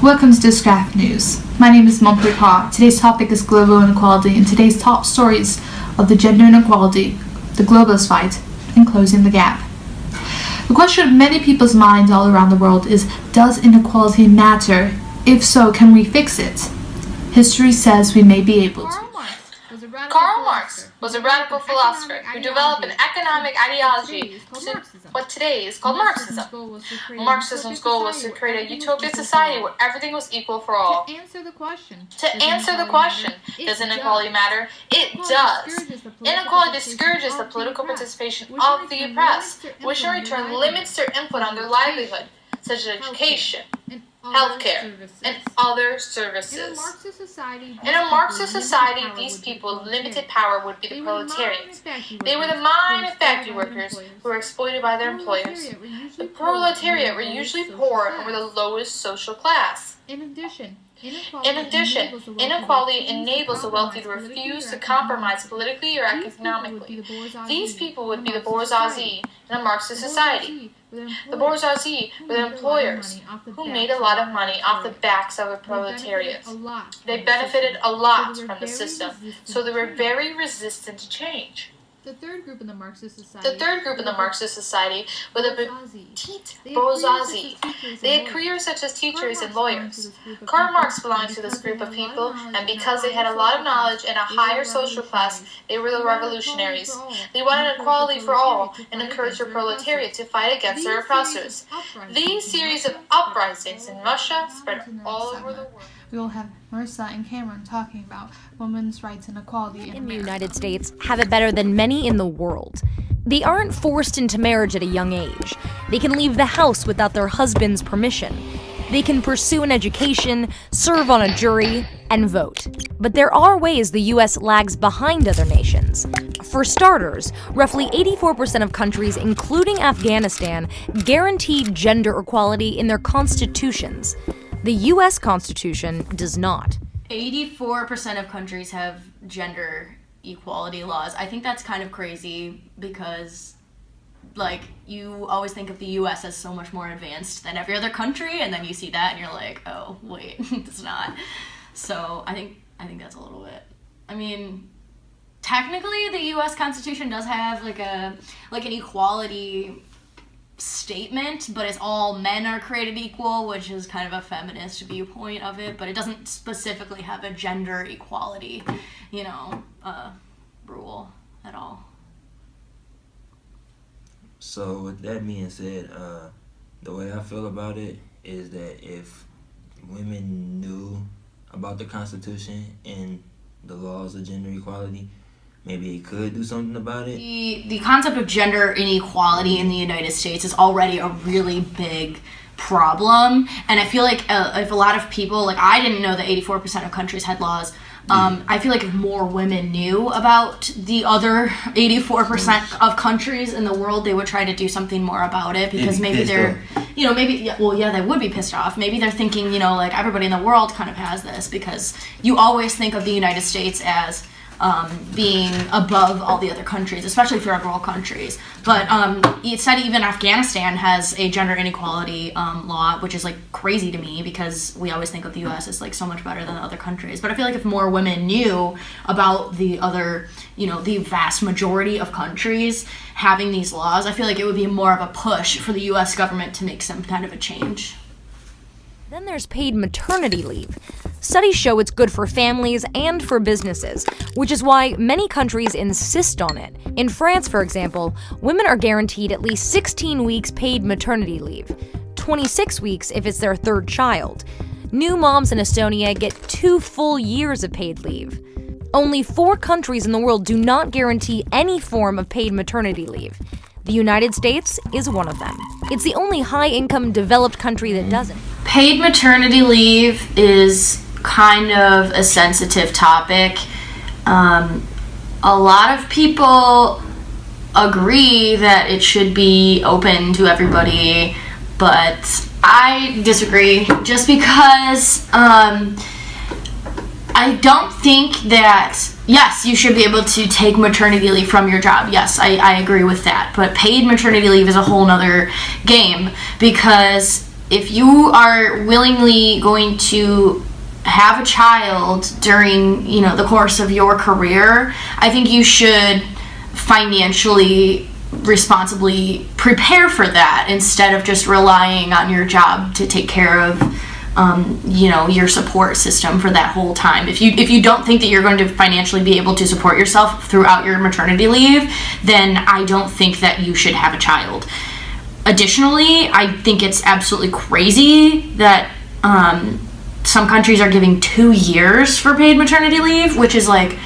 Welcome to Schoolcraft News. My name is Monpreet Ha. Today's topic is global inequality, and today's top stories of the gender inequality, the globalist fight, and closing the gap. The question on many people's minds all around the world is, does inequality matter? If so, can we fix it? History says we may be able to. Karl Marx was a radical philosopher who developed an economic ideology to what today is called Marxism. Marxism's goal was to create a utopian society where everything was equal for all. To answer the question, does inequality matter? It does. Inequality discourages the political participation of the oppressed, which in return limits their input on their livelihood, such as education, healthcare, and other services. In a Marxist society, these people with limited power would be the proletariat. They were the mine and factory workers who were exploited by their employers. The proletariat were usually poor and were the lowest social class. In addition, inequality enables the wealthy to refuse to compromise politically or economically. These people would be the bourgeoisie in a Marxist society. The bourgeoisie were the employers who made a lot of money off the backs of the proletariat. They benefited a lot from the system, so they were very resistant to change. The third group in the Marxist society were the petite bourgeoisie. They had careers such as teachers and lawyers. Karl Marx belonged to this group of people, and because they had a lot of knowledge and a higher social class, they were the revolutionaries. They wanted equality for all and encouraged the proletariat to fight against their oppressors. These series of uprisings in Russia spread all over the world. We will have Marissa and Cameron talking about women's rights and equality in the United States have it better than many in the world. They aren't forced into marriage at a young age. They can leave the house without their husband's permission. They can pursue an education, serve on a jury, and vote. But there are ways the U.S. lags behind other nations. For starters, roughly 84% of countries, including Afghanistan, guarantee gender equality in their constitutions. The U.S. Constitution does not. 84% of countries have gender equality laws. I think that's kind of crazy because, like, you always think of the U.S. as so much more advanced than every other country, and then you see that and you're like, oh, wait, it's not. So I think that's a little bit. I mean, technically the U.S. Constitution does have an equality statement, but it's all men are created equal, which is kind of a feminist viewpoint of it, but it doesn't specifically have a gender equality, rule at all. So with that being said, the way I feel about it is that if women knew about the Constitution and the laws of gender equality, maybe it could do something about it. The concept of gender inequality in the United States is already a really big problem, and I feel like if a lot of people, like I didn't know that 84% of countries had laws. I feel like if more women knew about the other 84% of countries in the world, they would try to do something more about it, because maybe they're, they would be pissed off. Maybe they're thinking, like everybody in the world kind of has this, because you always think of the United States as being above all the other countries, especially third world countries. But it said even Afghanistan has a gender inequality law, which is like crazy to me, because we always think of the U.S. as like so much better than the other countries. But I feel like if more women knew about the other, the vast majority of countries having these laws, I feel like it would be more of a push for the U.S. government to make some kind of a change. Then there's paid maternity leave. Studies show it's good for families and for businesses, which is why many countries insist on it. In France, for example, women are guaranteed at least 16 weeks paid maternity leave, 26 weeks if it's their third child. New moms in Estonia get 2 full years of paid leave. Only 4 countries in the world do not guarantee any form of paid maternity leave. The United States is one of them. It's the only high-income developed country that doesn't. Paid maternity leave is kind of a sensitive topic. A lot of people agree that it should be open to everybody, but I disagree, just because I don't think that, yes, you should be able to take maternity leave from your job. Yes, I agree with that. But paid maternity leave is a whole nother game, because if you are willingly going to have a child during, the course of your career, I think you should financially responsibly prepare for that instead of just relying on your job to take care of your support system for that whole time. If you don't think that you're going to financially be able to support yourself throughout your maternity leave, then I don't think that you should have a child. Additionally, I think it's absolutely crazy that some countries are giving 2 years for paid maternity leave, which is like,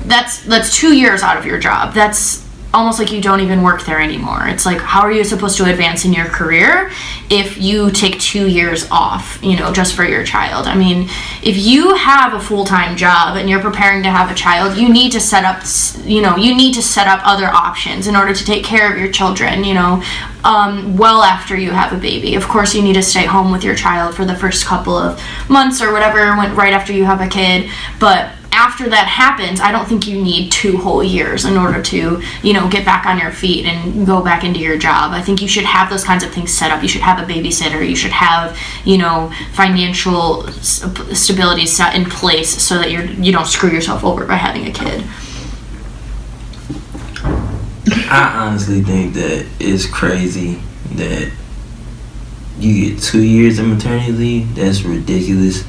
that's 2 years out of your job. That's almost like you don't even work there anymore. It's like, how are you supposed to advance in your career if you take 2 years off, just for your child? I mean, if you have a full-time job and you're preparing to have a child, you need to set up, other options in order to take care of your children, well after you have a baby. Of course, you need to stay home with your child for the first couple of months or whatever, right after you have a kid, but after that happens, I don't think you need 2 whole years in order to, get back on your feet and go back into your job. I think you should have those kinds of things set up. You should have a babysitter. You should have, financial stability set in place so that you don't screw yourself over by having a kid. I honestly think that it's crazy that you get 2 years of maternity leave. That's ridiculous.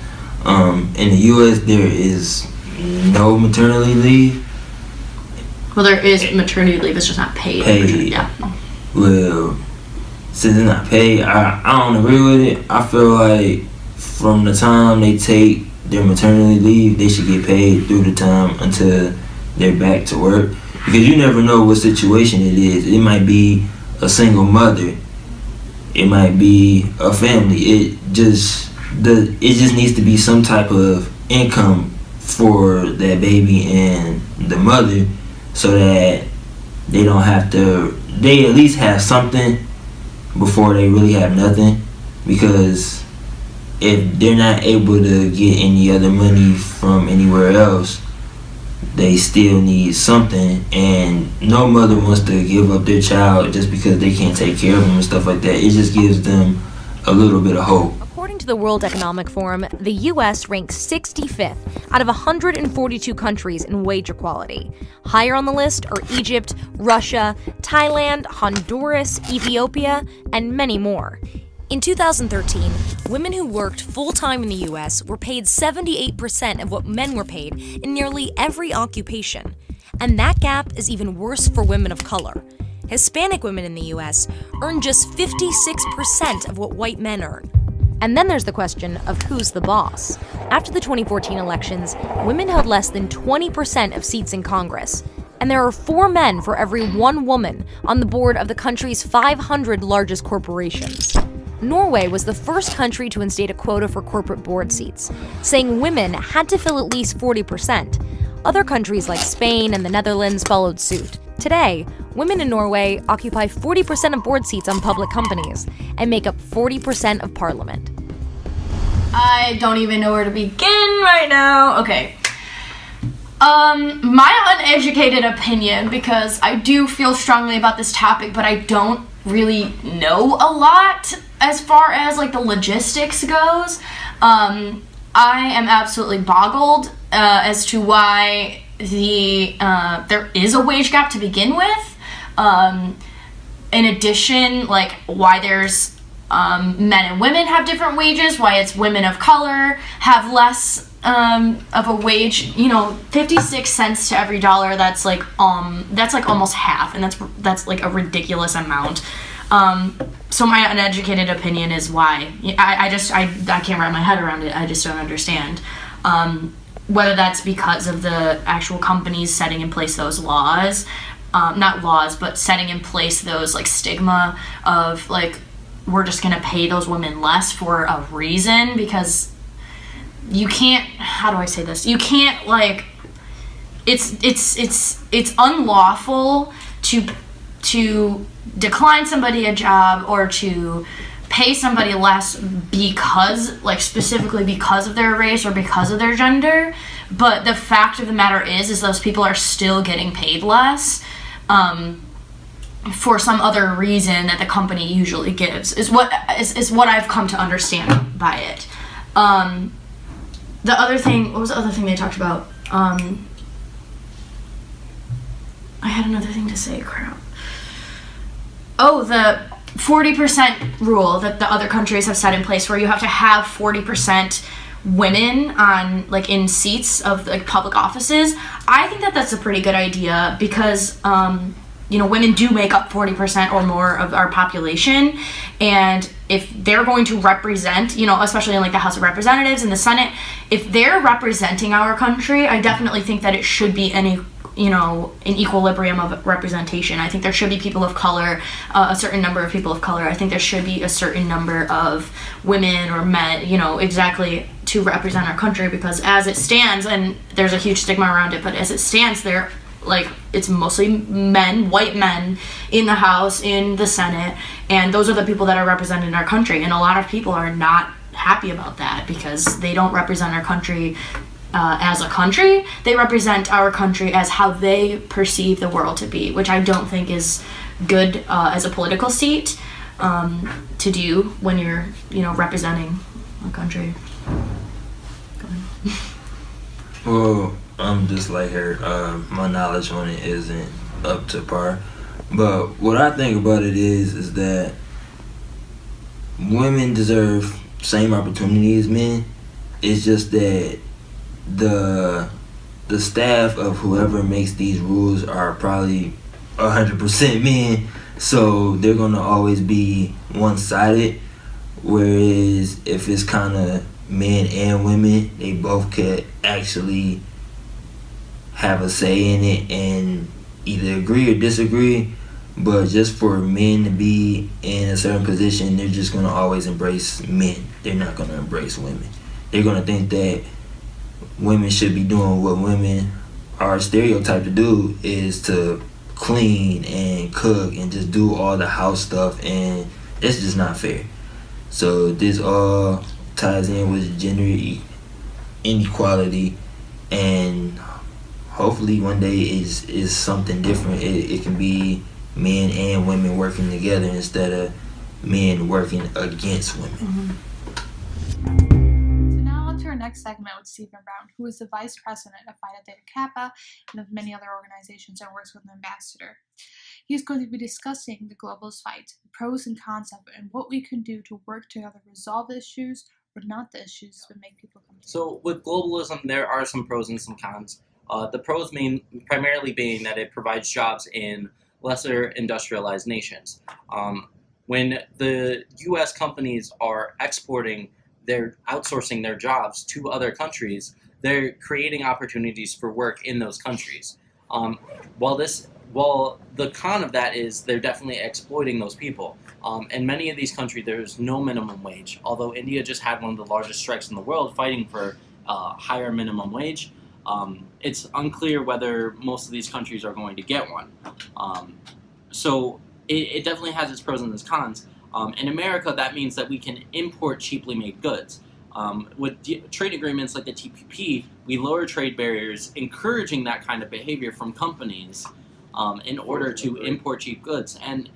In the U.S., there is no maternity leave. Well, there is maternity leave. It's just not paid. Yeah. Well, since it's not paid, I don't agree with it. I feel like from the time they take their maternity leave, they should get paid through the time until they're back to work. Because you never know what situation it is. It might be a single mother. It might be a family. It just needs to be some type of income for that baby and the mother, so that they don't have to. They at least have something before they really have nothing. Because if they're not able to get any other money from anywhere else, they still need something, and no mother wants to give up their child just because they can't take care of them and stuff like that. It just gives them a little bit of hope. According to the World Economic Forum, the U.S. ranks 65th out of 142 countries in wage equality. Higher on the list are Egypt, Russia, Thailand, Honduras, Ethiopia, and many more. In 2013, women who worked full-time in the U.S. were paid 78% of what men were paid in nearly every occupation. And that gap is even worse for women of color. Hispanic women in the U.S. earn just 56% of what white men earn. And then there's the question of who's the boss. After the 2014 elections, women held less than 20% of seats in Congress. And there are 4 men for every 1 woman on the board of the country's 500 largest corporations. Norway was the first country to instate a quota for corporate board seats, saying women had to fill at least 40%. Other countries like Spain and the Netherlands followed suit. Today, women in Norway occupy 40% of board seats on public companies and make up 40% of parliament. I don't even know where to begin right now. Okay. My uneducated opinion, because I do feel strongly about this topic, but I don't really know a lot as far as like the logistics goes. I am absolutely boggled as to why there is a wage gap to begin with. In addition, like why there's men and women have different wages, why it's women of color have less of a wage. 56 cents to every dollar, that's like almost half, and that's like a ridiculous amount. So my uneducated opinion is why. I can't wrap my head around it. I just don't understand. Whether that's because of the actual companies setting in place those laws, not laws, but setting in place those like stigma of like, we're just gonna pay those women less for a reason, because you can't, how do I say this? You can't like, it's unlawful to decline somebody a job or to pay somebody less because, like, specifically because of their race or because of their gender. But the fact of the matter is those people are still getting paid less. for some other reason that the company usually gives, is what I've come to understand by it. The other thing, what was the other thing they talked about? I had another thing to say, crap. Oh, the 40% rule that the other countries have set in place, where you have to have 40% women on, like, in seats of, like, public offices. I think that that's a pretty good idea because, you know, women do make up 40% or more of our population, and if they're going to represent, you know, especially in, like, the House of Representatives and the Senate, if they're representing our country, I definitely think that it should be an equilibrium of representation. I think there should be people of color, a certain number of people of color. I think there should be a certain number of women or men, you know, exactly, to represent our country, because as it stands, and there's a huge stigma around it, but as it stands, there, like, it's mostly men, white men, in the House, in the Senate, and those are the people that are represented in our country, and a lot of people are not happy about that because they don't represent our country as a country. They represent our country as how they perceive the world to be, which I don't think is good as a political seat to do when you're, you know, representing a country. Well, I'm just like her. My knowledge on it isn't up to par. But what I think about it is that women deserve same opportunity as men. It's just that the staff of whoever makes these rules are probably 100% men, so they're gonna always be one-sided. Whereas if it's kind of men and women, they both could actually have a say in it and either agree or disagree. But just for men to be in a certain position, they're just gonna always embrace men. They're not gonna embrace women. They're gonna think that women should be doing what women are stereotyped to do, is to clean and cook and just do all the house stuff, and it's just not fair. So this all ties in with gender inequality, and hopefully one day is something different. It can be men and women working together instead of men working against women. So now on to our next segment with Stephen Brown, who is the Vice President of Phi Theta Kappa and of many other organizations and works with an ambassador. He is going to be discussing the globalist fight, the pros and cons of it, and what we can do to work together to resolve the issues, or not the issues, but make people come together. So with globalism, there are some pros and some cons. The pros primarily being that it provides jobs in lesser industrialized nations. When the U.S. companies are outsourcing their jobs to other countries, they're creating opportunities for work in those countries. While the con of that is they're definitely exploiting those people. In many of these countries, there's no minimum wage. Although India just had one of the largest strikes in the world fighting for higher minimum wage, it's unclear whether most of these countries are going to get one. So it definitely has its pros and its cons. In America, that means that we can import cheaply made goods. With trade agreements like the TPP, we lower trade barriers, encouraging that kind of behavior from companies in order to import cheap goods. And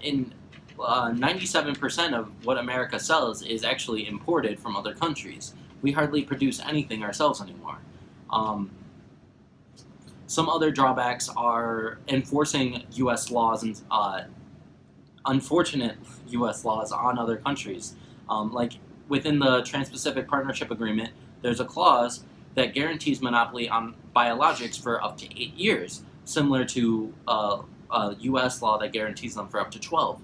97% of what America sells is actually imported from other countries. We hardly produce anything ourselves anymore. Some other drawbacks are enforcing U.S. laws and unfortunate U.S. laws on other countries. Like within the Trans-Pacific Partnership Agreement, there's a clause that guarantees monopoly on biologics for up to 8 years, similar to a U.S. law that guarantees them for up to 12.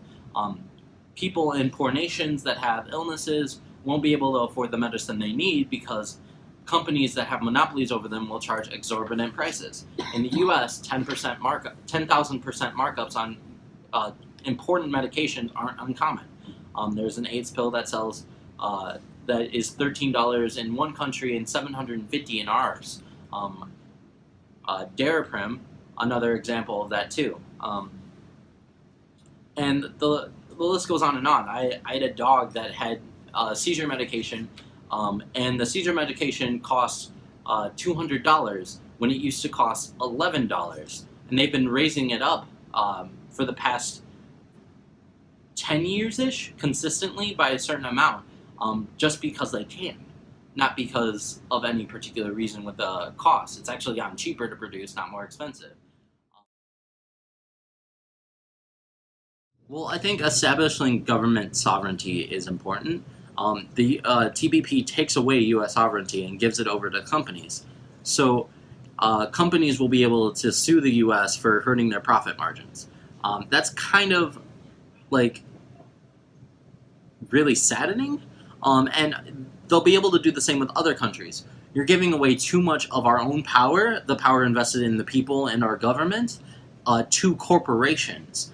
People in poor nations that have illnesses won't be able to afford the medicine they need because companies that have monopolies over them will charge exorbitant prices. In the U.S., 10,000% markups on important medications aren't uncommon. There's an AIDS pill that sells that is $13 in one country and $750 in ours. Daraprim, another example of that too. And the list goes on and on. I had a dog that had seizure medication, and the seizure medication costs $200 when it used to cost $11. And they've been raising it up for the past 10 years-ish consistently by a certain amount, just because they can, not because of any particular reason with the cost. It's actually gotten cheaper to produce, not more expensive. Well, I think establishing government sovereignty is important. The TPP takes away U.S. sovereignty and gives it over to companies. So companies will be able to sue the U.S. for hurting their profit margins. That's kind of like really saddening, and they'll be able to do the same with other countries. You're giving away too much of our own power, the power invested in the people and our government, to corporations,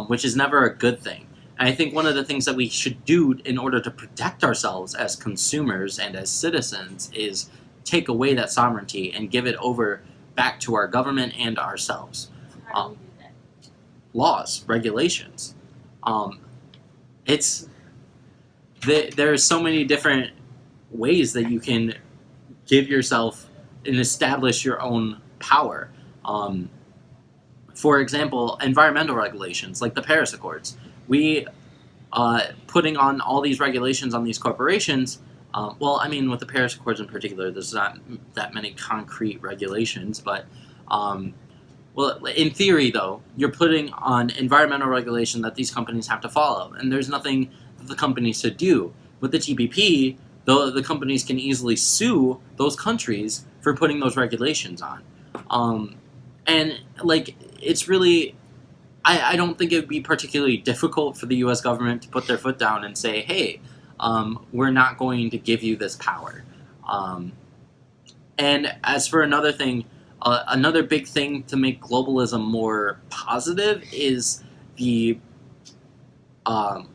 which is never a good thing. And I think one of the things that we should do in order to protect ourselves as consumers and as citizens is take away that sovereignty and give it over back to our government and ourselves. How do we do that? Laws, regulations. There are so many different ways that you can give yourself and establish your own power. For example, environmental regulations like the Paris Accords. We putting on all these regulations on these corporations. Well, I mean, with the Paris Accords in particular, there's not that many concrete regulations, but well, in theory, though, you're putting on environmental regulation that these companies have to follow, and there's nothing that the companies should do. With the TPP, though, the companies can easily sue those countries for putting those regulations on. And, like, it's really... I don't think it would be particularly difficult for the U.S. government to put their foot down and say, hey, we're not going to give you this power. And as for another thing, another big thing to make globalism more positive is the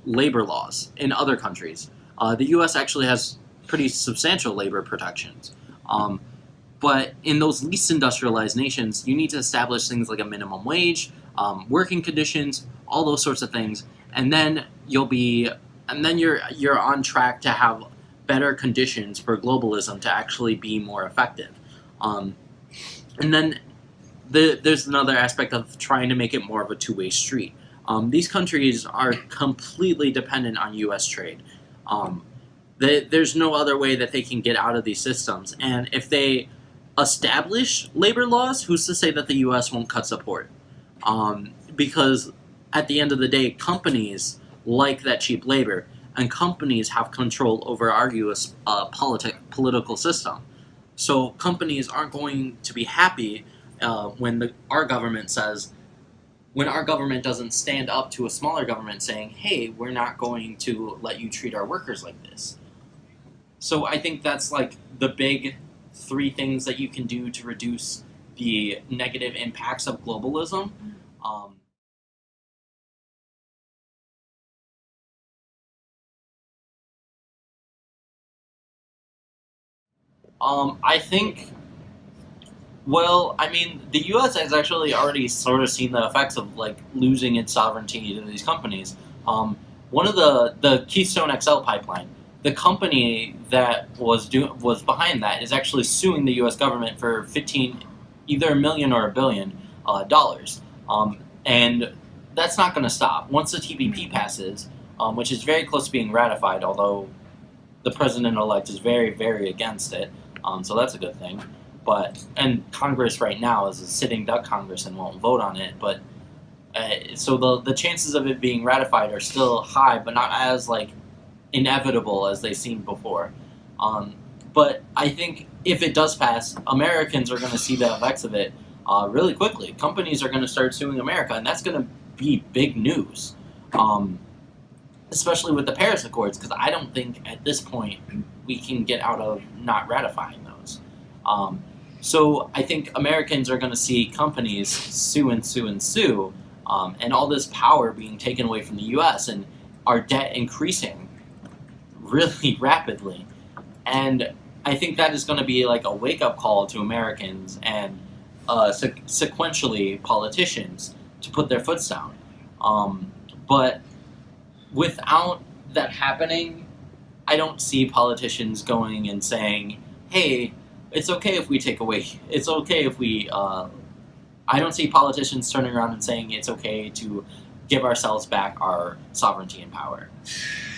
labor laws in other countries. The U.S. actually has pretty substantial labor protections. But in those least industrialized nations, you need to establish things like a minimum wage, working conditions, all those sorts of things, and then you're on track to have better conditions for globalism to actually be more effective. And then there's another aspect of trying to make it more of a two-way street. These countries are completely dependent on U.S. trade. There's no other way that they can get out of these systems. And if they establish labor laws, who's to say that the U.S. won't cut support? Because at the end of the day, companies like that cheap labor, and companies have control over our U.S. political system. So companies aren't going to be happy when our government doesn't stand up to a smaller government saying, hey, we're not going to let you treat our workers like this. So I think that's like the big 3 things that you can do to reduce the negative impacts of globalism. I think, well, I mean, the U.S. has actually already sort of seen the effects of, like, losing its sovereignty to these companies. One of the Keystone XL pipeline, the company that was behind that is actually suing the U.S. government for either $1 million or $1 billion dollars. And that's not going to stop. Once the TPP passes, which is very close to being ratified, although the president-elect is very, very against it, so that's a good thing. And Congress right now is a sitting duck Congress and won't vote on it, but so the chances of it being ratified are still high, but not as, like, inevitable as they seemed before. But I think if it does pass, Americans are going to see the effects of it really quickly. Companies are going to start suing America, and that's going to be big news, especially with the Paris Accords, because I don't think at this point we can get out of not ratifying those. So I think Americans are going to see companies sue and sue and sue, and all this power being taken away from the U.S. and our debt increasing really rapidly. And I think that is going to be like a wake-up call to Americans and sequentially politicians to put their foot down. But without that happening, I don't see politicians going and saying, hey, it's okay if we take away, it's okay if we, I don't see politicians turning around and saying it's okay to give ourselves back our sovereignty and power.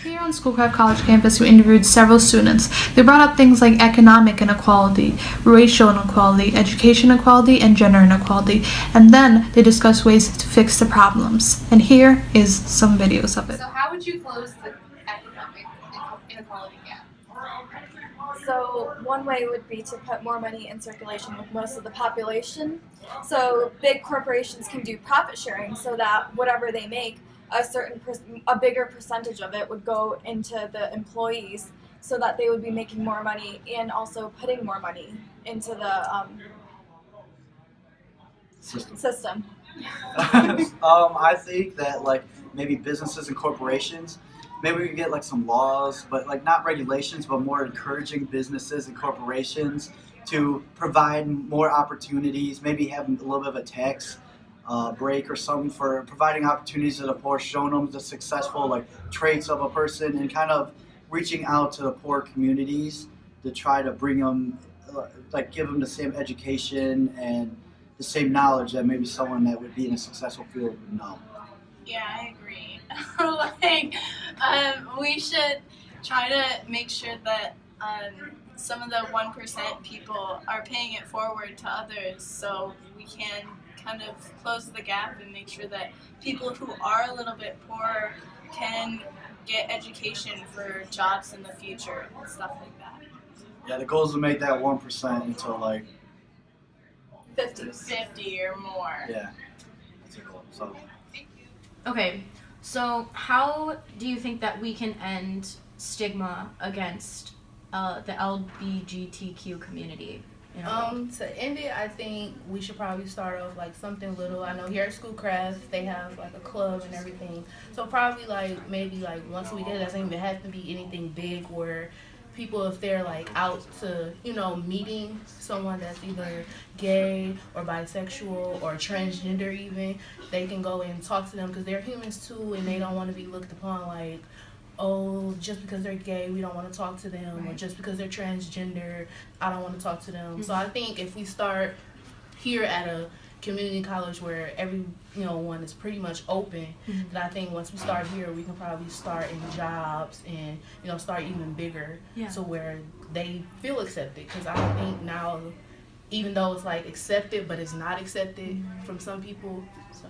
Here on Schoolcraft College campus, we interviewed several students. They brought up things like economic inequality, racial inequality, education inequality, and gender inequality. And then they discussed ways to fix the problems. And here is some videos of it. So how would you close the economic inequality gap? So one way would be to put more money in circulation with most of the population. So big corporations can do profit sharing so that whatever they make, a bigger percentage of it would go into the employees so that they would be making more money and also putting more money into the system. I think that like maybe businesses and corporations, maybe we could get like some laws, but like not regulations, but more encouraging businesses and corporations to provide more opportunities, maybe have a little bit of a tax break or something for providing opportunities to the poor, showing them the successful like traits of a person, and kind of reaching out to the poor communities to try to bring them, like give them the same education and the same knowledge that maybe someone that would be in a successful field would know. Yeah, I agree. We should try to make sure that some of the 1% people are paying it forward to others, so we can kind of close the gap and make sure that people who are a little bit poorer can get education for jobs in the future and stuff like that. Yeah, the goal is to make that 1% into like 50 or more. Yeah, that's a goal. So. Okay, so how do you think that we can end stigma against the LGBTQ community? To end it, I think we should probably start off like something little. I know here at Schoolcraft they have like a club and everything, so probably like maybe like once a week. It doesn't even have to be anything big where people, if they're like out to, you know, meeting someone that's either gay or bisexual or transgender even, they can go and talk to them because they're humans too, and they don't want to be looked upon like, oh, just because they're gay, we don't want to talk to them, or just because they're transgender, I don't want to talk to them. Mm-hmm. So I think if we start here at a community college where one is pretty much open, mm-hmm. then I think once we start here, we can probably start in jobs and, start even bigger to where they feel accepted. Because I don't think now, even though it's like accepted, but it's not accepted mm-hmm. from some people, so.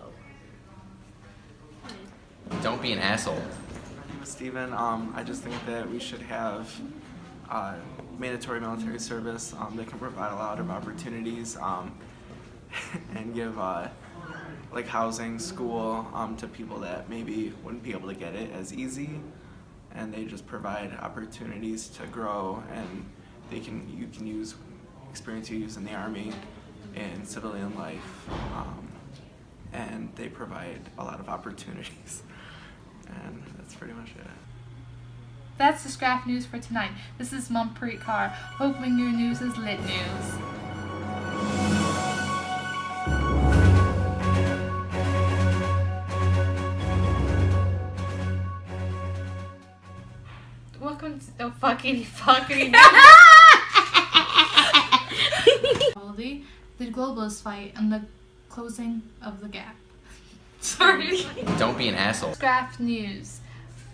Don't be an asshole. Steven, I just think that we should have mandatory military service that can provide a lot of opportunities and give like housing, school to people that maybe wouldn't be able to get it as easy, and they just provide opportunities to grow, and you can use experience you use in the Army and civilian life, and they provide a lot of opportunities. And that's pretty much it. That's the Scrap News for tonight. This is Monpreet Kaur, hoping your news is lit news. Welcome to the fucking the globalist fight and the closing of the gap. Sorry. Don't be an asshole. Scrap News.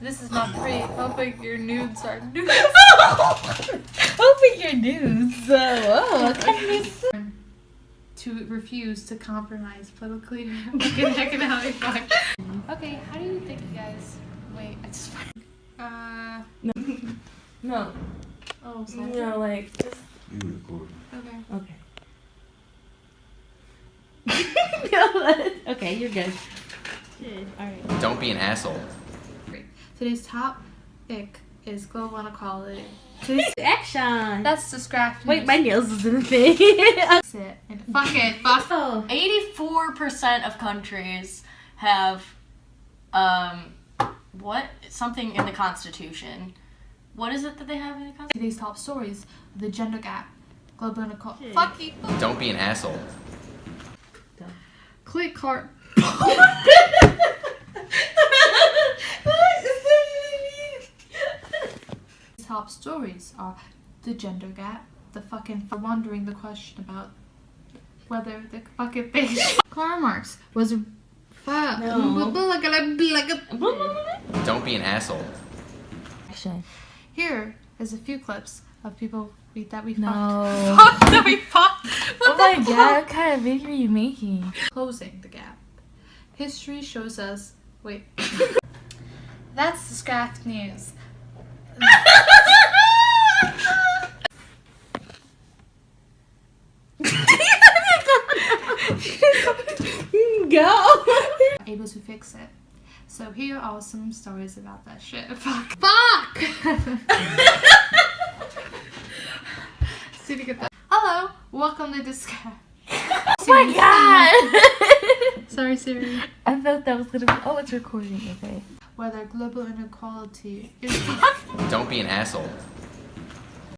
This is not pretty. Hoping your nudes are nudes. Hoping your nudes. To refuse to compromise politically and economic facts. Okay, how do you think, you guys? Wait, I just. No. Oh, sorry. No, like. Just... You record. Okay. Okay, you're good. Alright. Don't be an asshole. Today's topic is global inequality. Action! That's the Scrap News. Wait, my nails is in the thing. That's it. And fuck it. Fuck. 84% of countries have something in the Constitution. What is it that they have in the Constitution? Today's top stories: the gender gap, global inequality. Fuck you. Don't be an asshole. Click cart. Top stories are the gender gap, the fucking wondering the question about whether the fucking thing. Karl Marx was a Fuck. No. Don't be an asshole. Here is a few clips of people that we No. fucked. That we fucked. Oh my god, what kind of video are you making? Closing the gap. History shows us. Wait. That's the Schoolcraft news. Go! Able to fix it. So here are some stories about that shit. Fuck. See to get that. Hello, welcome to Discord. Oh my god! Sorry, Siri. I thought that was gonna be. Oh, it's recording. Okay. Whether global inequality is. Don't be an asshole.